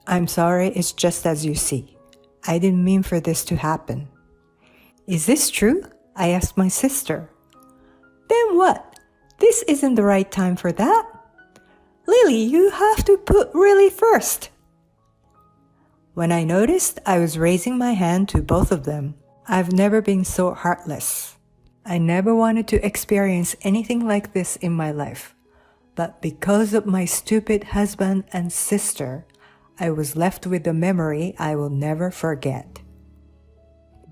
I'm sorry, it's just as you see. I didn't mean for this to happen. Is this true? I asked my sister. Then what? This isn't the right time for that. Lily, you have to put really first. When I noticed, I was raising my hand to both of them. I've never been so heartless. I never wanted to experience anything like this in my life. But because of my stupid husband and sister, I was left with a memory I will never forget.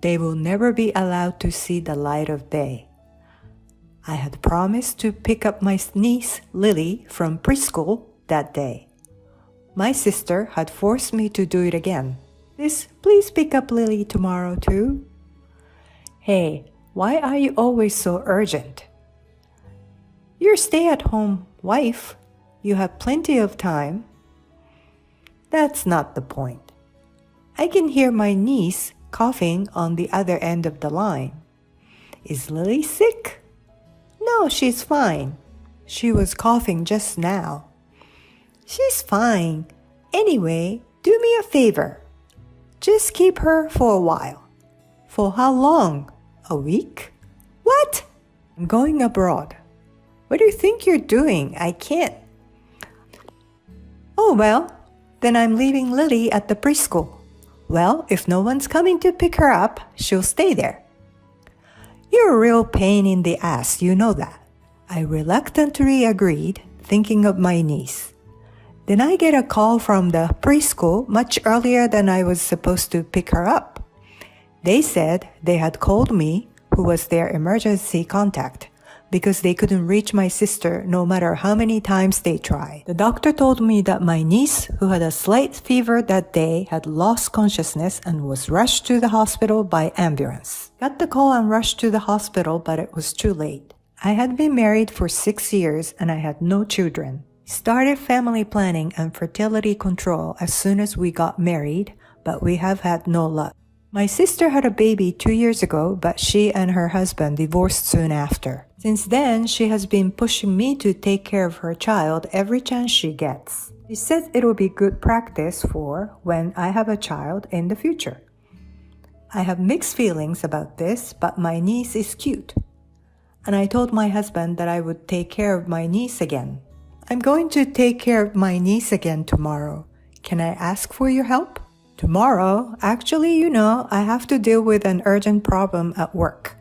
They will never be allowed to see the light of day. I had promised to pick up my niece, Lily, from preschool that day. My sister had forced me to do it again. Please pick up Lily tomorrow too. Hey, why are you always so urgent? You're stay-at-home wife. You have plenty of time. That's not the point. I can hear my niece coughing on the other end of the line. Is Lily sick? No, she's fine. She was coughing just now. She's fine. Anyway, do me a favor. Just keep her for a while. For how long? A week? What? I'm going abroad. What do you think you're doing? I can't. Oh, well, then I'm leaving Lily at the preschool. Well, if no one's coming to pick her up, she'll stay there. You're a real pain in the ass, you know that. I reluctantly agreed, thinking of my niece. Then I get a call from the preschool much earlier than I was supposed to pick her up. They said they had called me, who was their emergency contact, because they couldn't reach my sister no matter how many times they tried. The doctor told me that my niece, who had a slight fever that day, had lost consciousness and was rushed to the hospital by ambulance. Got the call and rushed to the hospital, but it was too late. I had been married for 6 years and I had no children. Started family planning and fertility control as soon as we got married, but we have had no luck. My sister had a baby 2 years ago, but she and her husband divorced soon after. Since then, she has been pushing me to take care of her child every chance she gets. She says it will be good practice for when I have a child in the future. I have mixed feelings about this, but my niece is cute. And I told my husband that I would take care of my niece again. I'm going to take care of my niece again tomorrow. Can I ask for your help? Tomorrow? Actually, I have to deal with an urgent problem at work.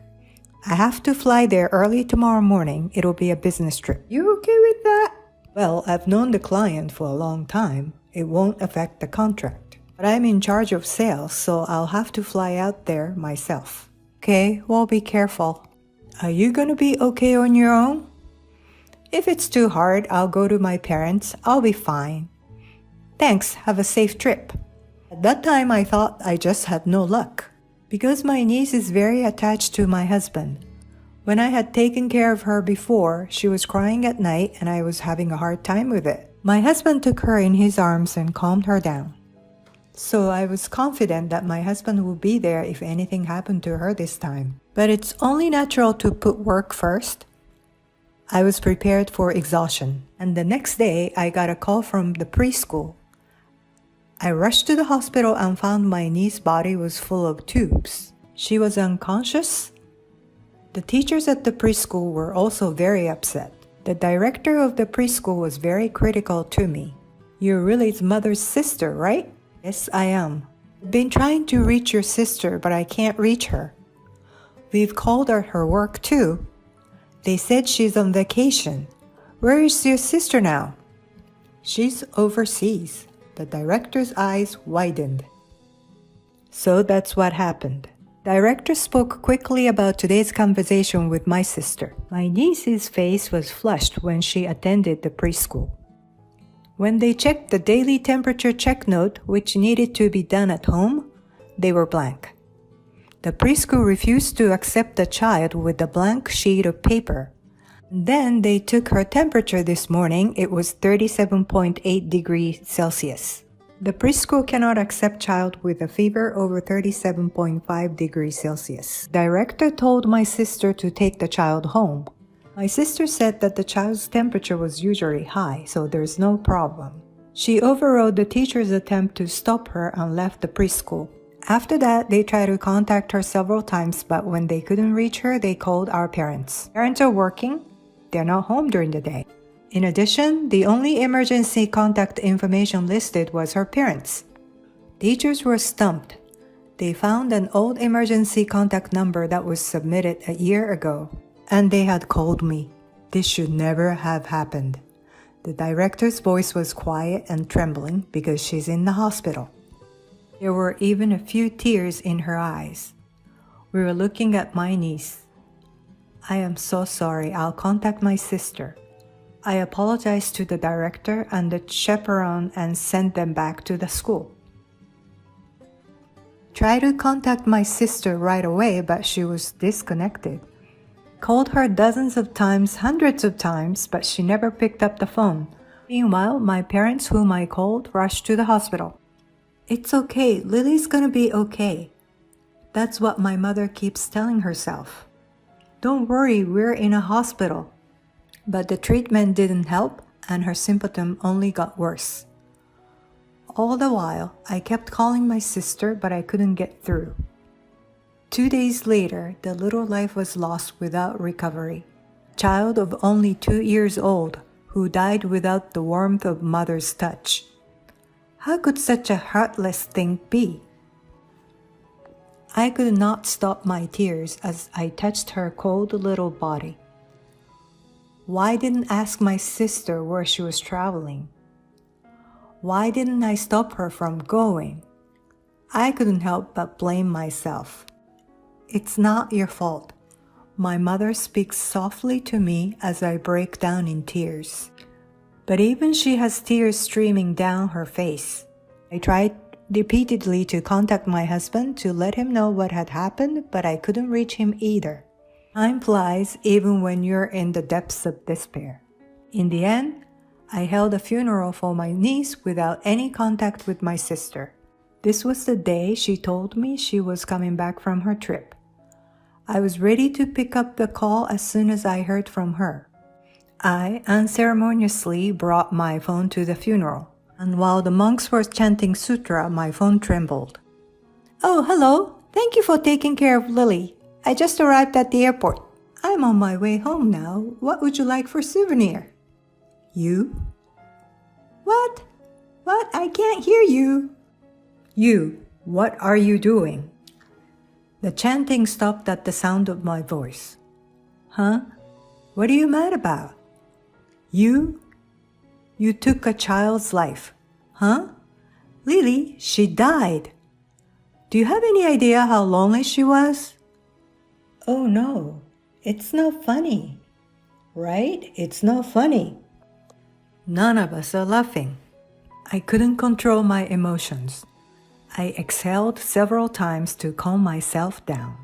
I have to fly there early tomorrow morning. It'll be a business trip. You okay with that? Well, I've known the client for a long time. It won't affect the contract. But I'm in charge of sales, so I'll have to fly out there myself. Okay, well, be careful. Are you gonna be okay on your own? If it's too hard, I'll go to my parents. I'll be fine. Thanks, have a safe trip. At that time, I thought I just had no luck. Because my niece is very attached to my husband. When I had taken care of her before, she was crying at night and I was having a hard time with it. My husband took her in his arms and calmed her down. So I was confident that my husband would be there if anything happened to her this time. But it's only natural to put work first. I was prepared for exhaustion, and the next day I got a call from the preschool. I rushed to the hospital and found my niece's body was full of tubes. She was unconscious. The teachers at the preschool were also very upset. The director of the preschool was very critical to me. You're Lily's mother's sister, right? Yes, I am. I've been trying to reach your sister, but I can't reach her. We've called her at her work too. They said she's on vacation. Where is your sister now? She's overseas. The director's eyes widened. So that's what happened. Director spoke quickly about today's conversation with my sister. My niece's face was flushed when she attended the preschool. When they checked the daily temperature check note, which needed to be done at home, they were blank. The preschool refused to accept the child with a blank sheet of paper. Then they took her temperature this morning. It was 37.8 degrees Celsius. The preschool cannot accept child with a fever over 37.5 degrees Celsius. Director told my sister to take the child home. My sister said that the child's temperature was usually high, so there's no problem. She overrode the teacher's attempt to stop her and left the preschool. After that, they tried to contact her several times, but when they couldn't reach her, they called our parents. Parents are working. They're not home during the day. In addition, the only emergency contact information listed was her parents. Teachers were stumped. They found an old emergency contact number that was submitted a year ago, and they had called me. This should never have happened. The director's voice was quiet and trembling because she's in the hospital. There were even a few tears in her eyes. We were looking at my niece. I am so sorry. I'll contact my sister. I apologized to the director and the chaperone and sent them back to the school. Tried to contact my sister right away, but she was disconnected. Called her dozens of times, hundreds of times, but she never picked up the phone. Meanwhile, my parents, whom I called, rushed to the hospital. It's okay. Lily's gonna be okay. That's what my mother keeps telling herself. Don't worry, we're in a hospital. But the treatment didn't help, and her symptom only got worse. All the while, I kept calling my sister, but I couldn't get through. 2 days later, the little life was lost without recovery. Child of only 2 years old, who died without the warmth of mother's touch. How could such a heartless thing be? I could not stop my tears as I touched her cold little body. Why didn't I ask my sister where she was traveling? Why didn't I stop her from going? I couldn't help but blame myself. It's not your fault. My mother speaks softly to me as I break down in tears. But even she has tears streaming down her face. I tried repeatedly to contact my husband to let him know what had happened, but I couldn't reach him either. Time flies even when you're in the depths of despair. In the end, I held a funeral for my niece without any contact with my sister. This was the day she told me she was coming back from her trip. I was ready to pick up the call as soon as I heard from her. I unceremoniously brought my phone to the funeral, and while the monks were chanting sutra, my phone trembled. Oh, hello. Thank you for taking care of Lily. I just arrived at the airport. I'm on my way home now. What would you like for souvenir? You? What? What? I can't hear you. You, what are you doing? The chanting stopped at the sound of my voice. Huh? What are you mad about? You? You took a child's life. Huh? Lily, she died. Do you have any idea how lonely she was? Oh no, it's not funny. Right? It's not funny. None of us are laughing. I couldn't control my emotions. I exhaled several times to calm myself down.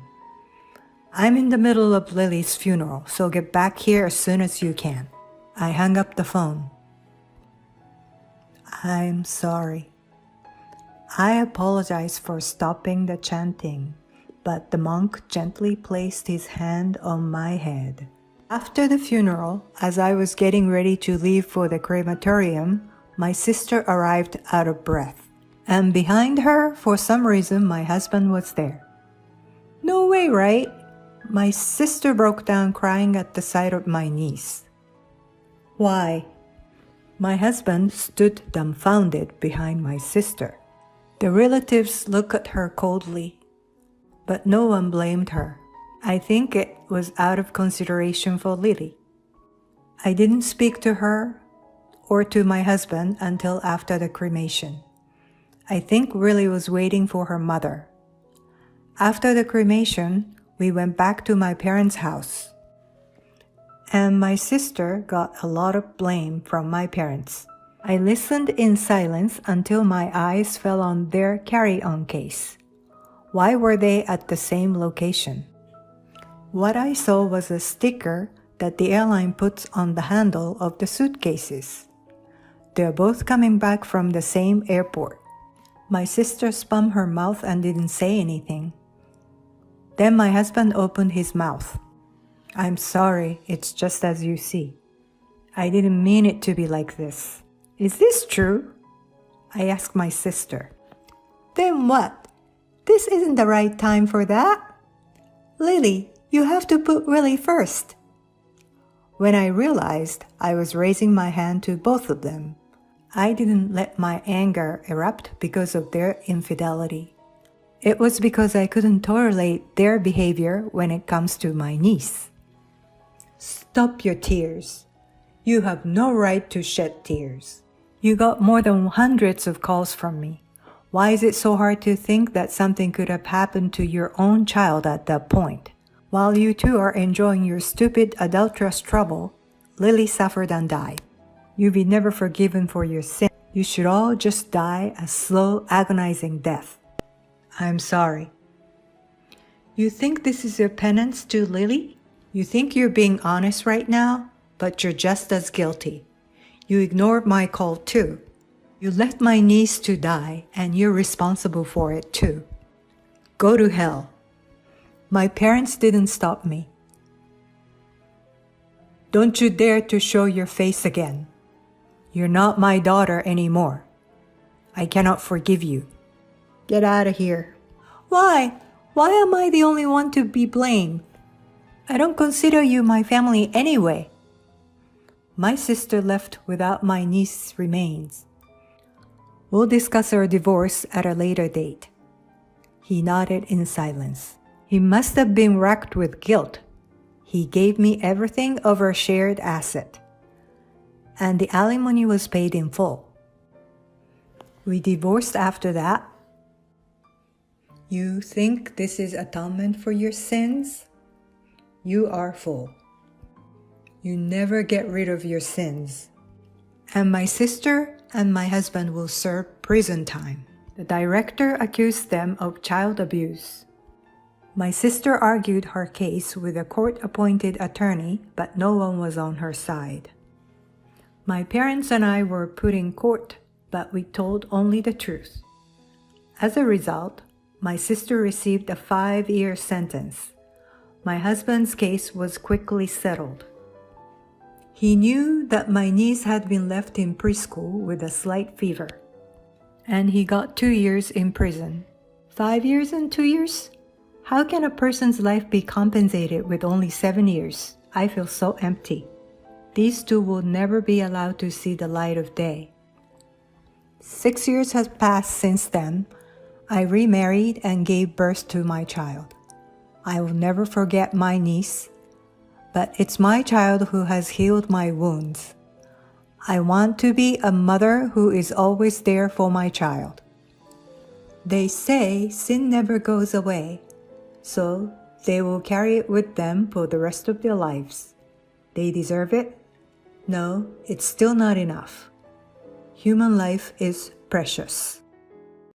I'm in the middle of Lily's funeral, so get back here as soon as you can. I hung up the phone. I'm sorry. I apologize for stopping the chanting, but the monk gently placed his hand on my head. After the funeral, as I was getting ready to leave for the crematorium, my sister arrived out of breath. And behind her, for some reason, my husband was there. No way, right? My sister broke down crying at the sight of my niece. Why? My husband stood dumbfounded behind my sister. The relatives looked at her coldly, but no one blamed her. I think it was out of consideration for Lily. I didn't speak to her or to my husband until after the cremation. I think Lily was waiting for her mother. After the cremation, we went back to my parents' house. And my sister got a lot of blame from my parents. I listened in silence until my eyes fell on their carry-on case. Why were they at the same location? What I saw was a sticker that the airline puts on the handle of the suitcases. They're both coming back from the same airport. My sister spun her mouth and didn't say anything. Then my husband opened his mouth. I'm sorry, it's just as you see. I didn't mean it to be like this. Is this true? I asked my sister. Then what? This isn't the right time for that. Lily, you have to put Willie first. When I realized I was raising my hand to both of them, I didn't let my anger erupt because of their infidelity. It was because I couldn't tolerate their behavior when it comes to my niece. Stop your tears. You have no right to shed tears. You got more than hundreds of calls from me. Why is it so hard to think that something could have happened to your own child at that point? While you two are enjoying your stupid adulterous trouble, Lily suffered and died. You'll be never forgiven for your sin. You should all just die a slow, agonizing death. I'm sorry. You think this is your penance to Lily? You think you're being honest right now, but you're just as guilty. You ignored my call too. You let my niece to die, and you're responsible for it too. Go to hell. My parents didn't stop me. Don't you dare to show your face again. You're not my daughter anymore. I cannot forgive you. Get out of here. Why? Why am I the only one to be blamed? I don't consider you my family anyway. My sister left without my niece's remains. We'll discuss our divorce at a later date. He nodded in silence. He must have been racked with guilt. He gave me everything of our shared asset, and the alimony was paid in full. We divorced after that. You think this is atonement for your sins? You are full. You never get rid of your sins. And my sister and my husband will serve prison time. The director accused them of child abuse. My sister argued her case with a court-appointed attorney, but no one was on her side. My parents and I were put in court, but we told only the truth. As a result, my sister received a 5-year sentence. My husband's case was quickly settled. He knew that my niece had been left in preschool with a slight fever, and he got 2 years in prison. 5 years and 2 years? How can a person's life be compensated with only 7 years? I feel so empty. These two will never be allowed to see the light of day. 6 years has passed since then. I remarried and gave birth to my child. I will never forget my niece, but it's my child who has healed my wounds. I want to be a mother who is always there for my child. They say sin never goes away, so they will carry it with them for the rest of their lives. They deserve it? No, it's still not enough. Human life is precious.